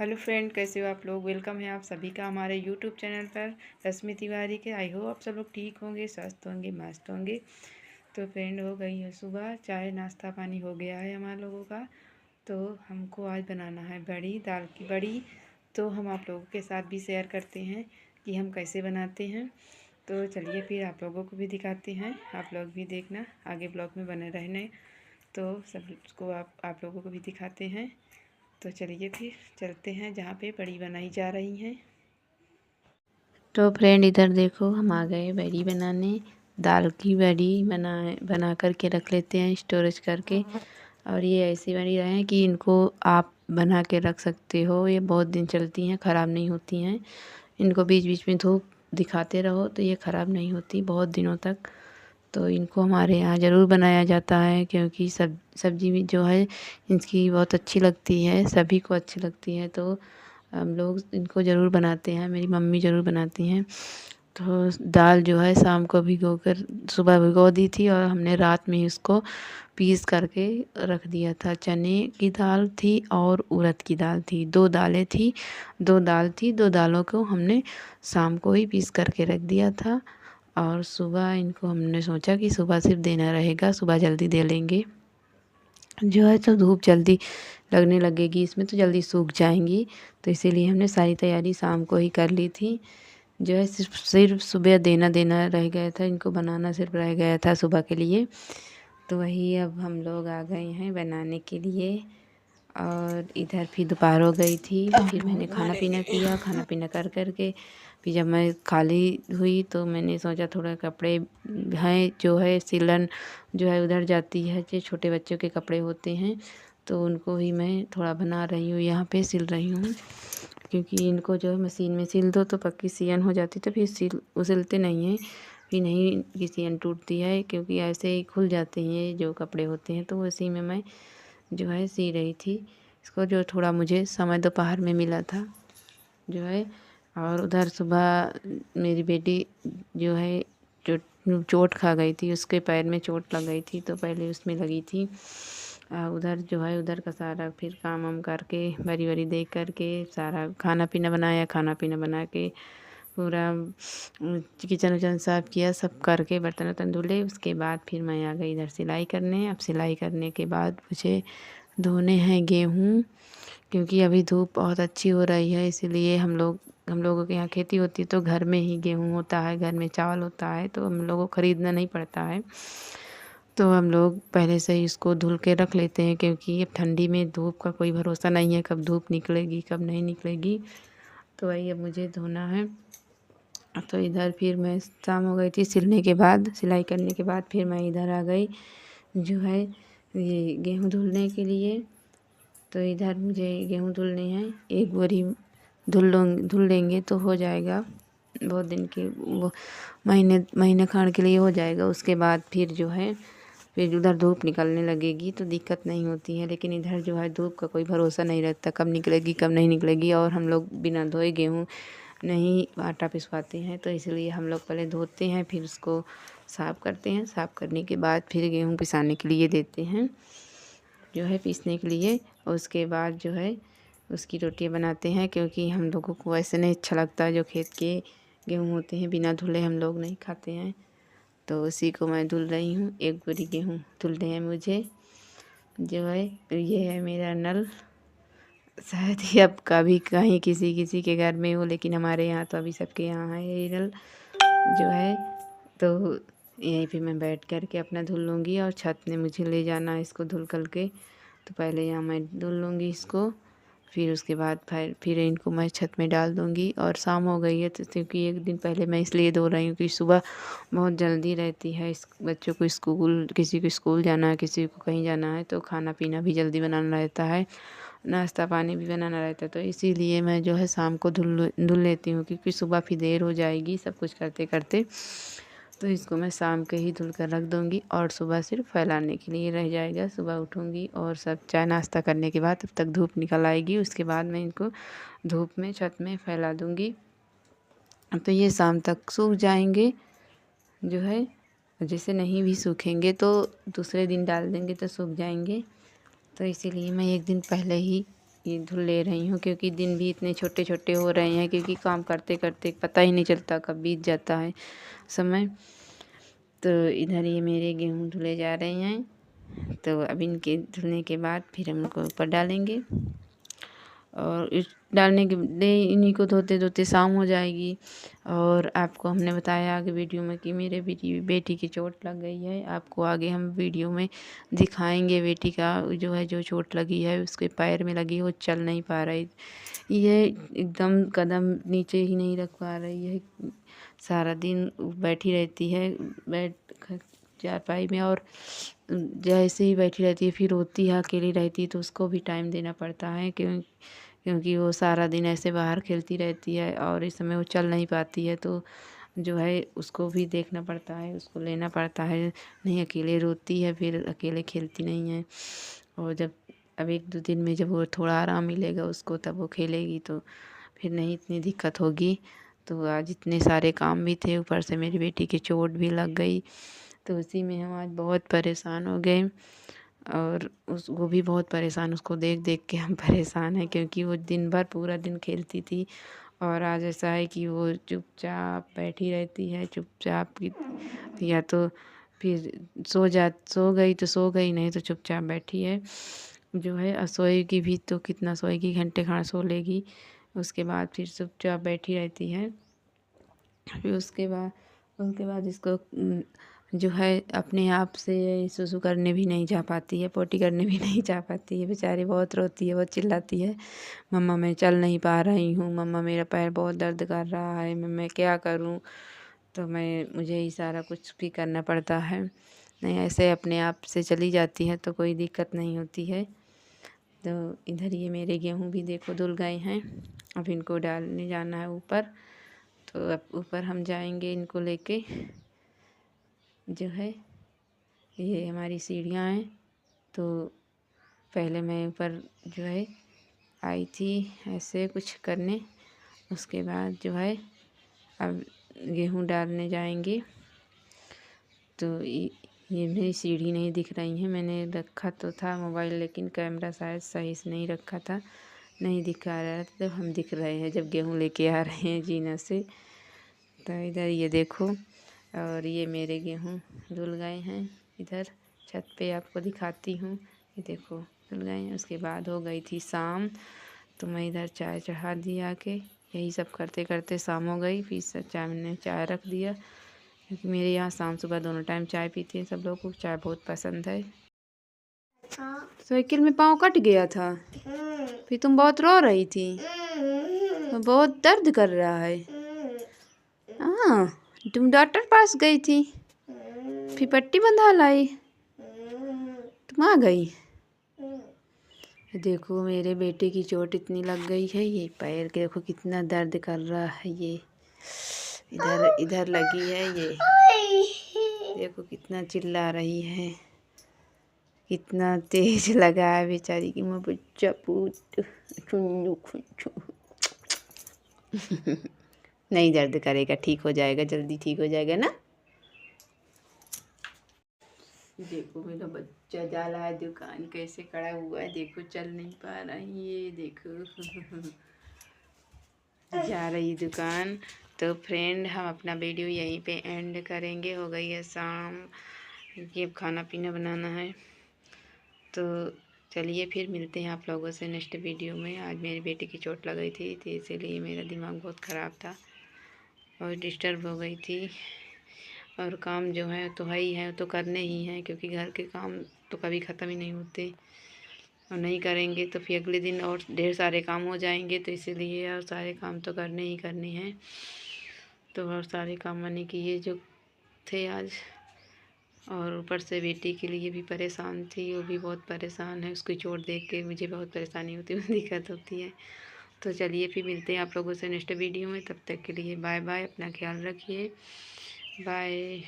Hello friend, कैसे हो आप लोग। वेलकम है आप सभी का हमारे यूट्यूब चैनल पर रश्मि तिवारी के। आई होप आप सब लोग ठीक होंगे, स्वस्थ होंगे, मस्त होंगे। तो फ्रेंड, हो गई है सुबह, चाय नाश्ता पानी हो गया है हमारे लोगों का। तो हमको आज बनाना है बड़ी, दाल की बड़ी। तो हम आप लोगों के साथ भी शेयर करते हैं कि हम कैसे बनाते हैं। तो चलिए फिर आप लोगों को भी दिखाते हैं, आप लोग भी देखना, आगे ब्लॉग में बने रहने। तो सबको आप लोगों को भी दिखाते हैं। तो चलिए फिर चलते हैं जहाँ पे बड़ी बनाई जा रही हैं। तो फ्रेंड, इधर देखो, हम आ गए बड़ी बनाने। दाल की बड़ी बना करके रख लेते हैं स्टोरेज करके। और ये ऐसी बनी रहे कि इनको आप बना के रख सकते हो, ये बहुत दिन चलती हैं, ख़राब नहीं होती हैं। इनको बीच बीच में धूप दिखाते रहो तो ये ख़राब नहीं होती बहुत दिनों तक। तो इनको हमारे यहाँ ज़रूर बनाया जाता है, क्योंकि सब्ज़ी भी जो है इनकी बहुत अच्छी लगती है, सभी को अच्छी लगती है। तो हम लोग इनको ज़रूर बनाते हैं, मेरी मम्मी ज़रूर बनाती हैं। तो दाल जो है शाम को भिगो कर सुबह भिगो दी थी, और हमने रात में ही उसको पीस करके रख दिया था। चने की दाल थी और उड़द की दाल थी, दो दालें थी, दो दालों को हमने शाम को ही पीस करके रख दिया था। और सुबह इनको हमने सोचा कि सुबह सिर्फ देना रहेगा, सुबह जल्दी दे लेंगे। जो है तो धूप जल्दी लगने लगेगी इसमें, तो जल्दी सूख जाएंगी। तो इसीलिए हमने सारी तैयारी शाम को ही कर ली थी। जो है सिर्फ सुबह देना देना रह गया था, इनको बनाना सिर्फ रह गया था सुबह के लिए। तो वही अब हम लोग आ गए हैं बनाने के लिए। और इधर फिर दोपहर हो गई थी, फिर मैंने खाना पीना किया। खाना पीना कर के फिर जब मैं खाली हुई तो मैंने सोचा थोड़ा कपड़े हैं जो है सिलन जो है उधर जाती है, जो छोटे बच्चों के कपड़े होते हैं, तो उनको ही मैं थोड़ा बना रही हूँ, यहाँ पे सिल रही हूँ। क्योंकि इनको जो है मशीन में सिल दो तो पक्की सियन हो जाती, तो फिर सिलते नहीं हैं, फिर नहीं की सियन टूटती है, क्योंकि ऐसे ही खुल जाते हैं जो कपड़े होते हैं। तो उसी में मैं जो है सी रही थी इसको, जो थोड़ा मुझे समय दोपहर में मिला था जो है। और उधर सुबह मेरी बेटी जो है जो चोट खा गई थी, उसके पैर में चोट लग गई थी, तो पहले उसमें लगी थी। उधर जो है उधर का सारा फिर काम वाम करके बरी बरी देख करके सारा खाना पीना बनाया, खाना पीना बना के पूरा किचन उचन साफ़ किया, सब करके बर्तन वर्तन धुले। उसके बाद फिर मैं आ गई इधर सिलाई करने। अब सिलाई करने के बाद मुझे धोने हैं गेहूँ, क्योंकि अभी धूप बहुत अच्छी हो रही है, इसीलिए हम लोगों के यहाँ खेती होती है, तो घर में ही गेहूँ होता है, घर में चावल होता है, तो हम लोगों को ख़रीदना नहीं पड़ता है। तो हम लोग पहले से ही इसको धुल के रख लेते हैं, क्योंकि अब ठंडी में धूप का कोई भरोसा नहीं है, कब धूप निकलेगी कब नहीं निकलेगी। तो वही अब मुझे धोना है। तो इधर फिर मैं शाम हो गई थी सिलने के बाद, सिलाई करने के बाद फिर मैं इधर आ गई जो है ये गेहूँ धुलने के लिए। तो इधर मुझे गेहूँ धुलने हैं, एक बोरी धुल लेंगे तो हो जाएगा, बहुत दिन के वो महीने खान के लिए हो जाएगा। उसके बाद फिर जो है फिर उधर धूप निकलने लगेगी तो दिक्कत नहीं होती है, लेकिन इधर जो है धूप का कोई भरोसा नहीं रहता, कब निकलेगी कब नहीं निकलेगी। और हम लोग बिना धोए गेहूँ नहीं आटा पिसवाते हैं, तो इसलिए हम लोग पहले धोते हैं, फिर उसको साफ़ करते हैं, साफ़ करने के बाद फिर गेहूँ पिसाने के लिए देते हैं, जो है पीसने के लिए। और उसके बाद जो है उसकी रोटियाँ बनाते हैं, क्योंकि हम लोगों को ऐसे नहीं अच्छा लगता, जो खेत के गेहूँ होते हैं बिना धुले हम लोग नहीं खाते हैं। तो उसी को मैं धुल रही हूँ, एक बोरी गेहूँ धुलने हैं मुझे जो है। ये है मेरा नल, शायद ही अब कभी कहीं किसी किसी के घर में हो, लेकिन हमारे यहाँ तो अभी सबके यहाँ है ये नल जो है। तो यहीं पे मैं बैठ कर के अपना धुल लूँगी, और छत में मुझे ले जाना है इसको धुल कर के। तो पहले यहाँ मैं धुल लूँगी इसको, फिर उसके बाद फिर इनको मैं छत में डाल दूँगी। और शाम हो गई है, तो क्योंकि एक दिन पहले मैं इसलिए धो रही हूँ कि सुबह बहुत जल्दी रहती है, इस बच्चों को स्कूल, किसी को स्कूल जाना है, किसी को कहीं जाना है, तो खाना पीना भी जल्दी बनाना रहता है, नाश्ता पानी भी बनाना रहता है। तो इसीलिए मैं जो है शाम को धुल लेती हूँ, क्योंकि सुबह फिर देर हो जाएगी सब कुछ करते करते। तो इसको मैं शाम के ही धुल कर रख दूँगी, और सुबह सिर्फ फैलाने के लिए रह जाएगा। सुबह उठूँगी और सब चाय नाश्ता करने के बाद, तब तक धूप निकल आएगी, उसके बाद मैं इनको धूप में छत में फैला दूँगी। तो ये शाम तक सूख जाएंगे जो है। जैसे नहीं भी सूखेंगे तो दूसरे दिन डाल देंगे तो सूख जाएंगे। तो इसीलिए मैं एक दिन पहले ही ये धुल ले रही हूँ, क्योंकि दिन भी इतने छोटे छोटे हो रहे हैं, क्योंकि काम करते करते पता ही नहीं चलता कब बीत जाता है समय। तो इधर ये मेरे गेहूँ धुले जा रहे हैं। तो अब इनके धुलने के बाद फिर हम इनको ऊपर डालेंगे, और इस डालने के लिए इन्हीं को धोते धोते शाम हो जाएगी। और आपको हमने बताया आगे वीडियो में कि मेरे बेटी की चोट लग गई है। आपको आगे हम वीडियो में दिखाएंगे बेटी का जो है जो चोट लगी है, उसके पैर में लगी, वो चल नहीं पा रही, ये एकदम कदम नीचे ही नहीं रख पा रही है, सारा दिन बैठी रहती है बैठ चारपाई में, और जैसे ही बैठी रहती है फिर रोती है, अकेली रहती है, तो उसको भी टाइम देना पड़ता है, क्योंकि वो सारा दिन ऐसे बाहर खेलती रहती है और इस समय वो चल नहीं पाती है, तो जो है उसको भी देखना पड़ता है, उसको लेना पड़ता है, नहीं अकेले रोती है, फिर अकेले खेलती नहीं है। और जब अब 1-2 दिन में जब वो थोड़ा आराम मिलेगा उसको, तब वो खेलेगी, तो फिर नहीं इतनी दिक्कत होगी। तो आज इतने सारे काम भी थे, ऊपर से मेरी बेटी की चोट भी लग गई, तो उसी में हम आज बहुत परेशान हो गए। और वो भी बहुत परेशान, उसको देख देख के हम परेशान हैं, क्योंकि वो दिन भर पूरा दिन खेलती थी, और आज ऐसा है कि वो चुपचाप बैठी रहती है, चुपचाप की या तो फिर सो गई तो सो गई, नहीं तो चुपचाप बैठी है जो है। और सोएगी भी तो कितना सोएगी, घंटे खाना सो लेगी, उसके बाद फिर चुपचाप बैठी रहती है। फिर उसके बाद इसको जो है अपने आप से सुसु करने भी नहीं जा पाती है, पोटी करने भी नहीं जा पाती है, बेचारी बहुत रोती है, बहुत चिल्लाती है, मम्मा मैं चल नहीं पा रही हूँ, मम्मा मेरा पैर बहुत दर्द कर रहा है, मैं क्या करूँ। तो मुझे ही सारा कुछ भी करना पड़ता है, नहीं ऐसे अपने आप से चली जाती है तो कोई दिक्कत नहीं होती है। तो इधर ये मेरे गेहूँ भी देखो धुल गए हैं, अब इनको डालने जाना है ऊपर। तो अब ऊपर हम जाएंगे इनको लेके, जो है ये हमारी सीढ़ियाँ हैं। तो पहले मैं ऊपर जो है आई थी ऐसे कुछ करने, उसके बाद जो है अब गेहूँ डालने जाएंगे। तो ये मेरी सीढ़ी नहीं दिख रही है, मैंने रखा तो था मोबाइल, लेकिन कैमरा शायद सही से नहीं रखा था, नहीं दिखा रहा था। तो हम दिख रहे हैं जब गेहूँ लेके आ रहे हैं जीना से। तो इधर ये देखो, और ये मेरे गेहूँ धुल गए हैं, इधर छत पे आपको दिखाती हूँ, ये देखो धुल गए हैं। उसके बाद हो गई थी शाम, तो मैं इधर चाय चढ़ा दिया के, यही सब करते करते शाम हो गई। फिर मैंने चाय रख दिया, क्योंकि मेरे यहाँ शाम सुबह दोनों टाइम चाय पीते हैं, सब लोग को चाय बहुत पसंद है। साइकिल में पाँव कट गया था, फिर तुम बहुत रो रही थी, तो बहुत दर्द कर रहा है। हाँ, तुम डॉक्टर पास गई थी, फिर पट्टी बंधा लाई, तुम आ गई। देखो मेरे बेटे की चोट इतनी लग गई है, ये पैर के देखो कितना दर्द कर रहा है, ये इधर इधर लगी है, ये देखो कितना चिल्ला रही है, कितना तेज लगा है बेचारी की, मैं बच्चा पूत चुन्नू खुन्नू। नहीं दर्द करेगा, ठीक हो जाएगा, जल्दी ठीक हो जाएगा ना। देखो मेरा बच्चा जा रहा है दुकान, कैसे खड़ा हुआ है, देखो चल नहीं पा रहा है, ये देखो जा रही दुकान। तो फ्रेंड हम अपना वीडियो यहीं पे एंड करेंगे, हो गई है शाम, क्योंकि अब खाना पीना बनाना है। तो चलिए फिर मिलते हैं आप लोगों से नेक्स्ट वीडियो में। आज मेरी बेटी की चोट लग गई थी, तो इसीलिए मेरा दिमाग बहुत ख़राब था और डिस्टर्ब हो गई थी। और काम जो है तो ही है, तो करने ही हैं, क्योंकि घर के काम तो कभी ख़त्म ही नहीं होते, और नहीं करेंगे तो फिर अगले दिन और ढेर सारे काम हो जाएंगे, तो इसीलिए और सारे काम तो करने ही करने हैं। तो और सारे काम मैंने किए जो थे आज, और ऊपर से बेटी के लिए भी परेशान थी, वो भी बहुत परेशान है, उसकी चोट देख के मुझे बहुत परेशानी होती है, दिक्कत होती है। तो चलिए फिर मिलते हैं आप लोगों से नेक्स्ट वीडियो में, तब तक के लिए बाय बाय, अपना ख्याल रखिए, बाय।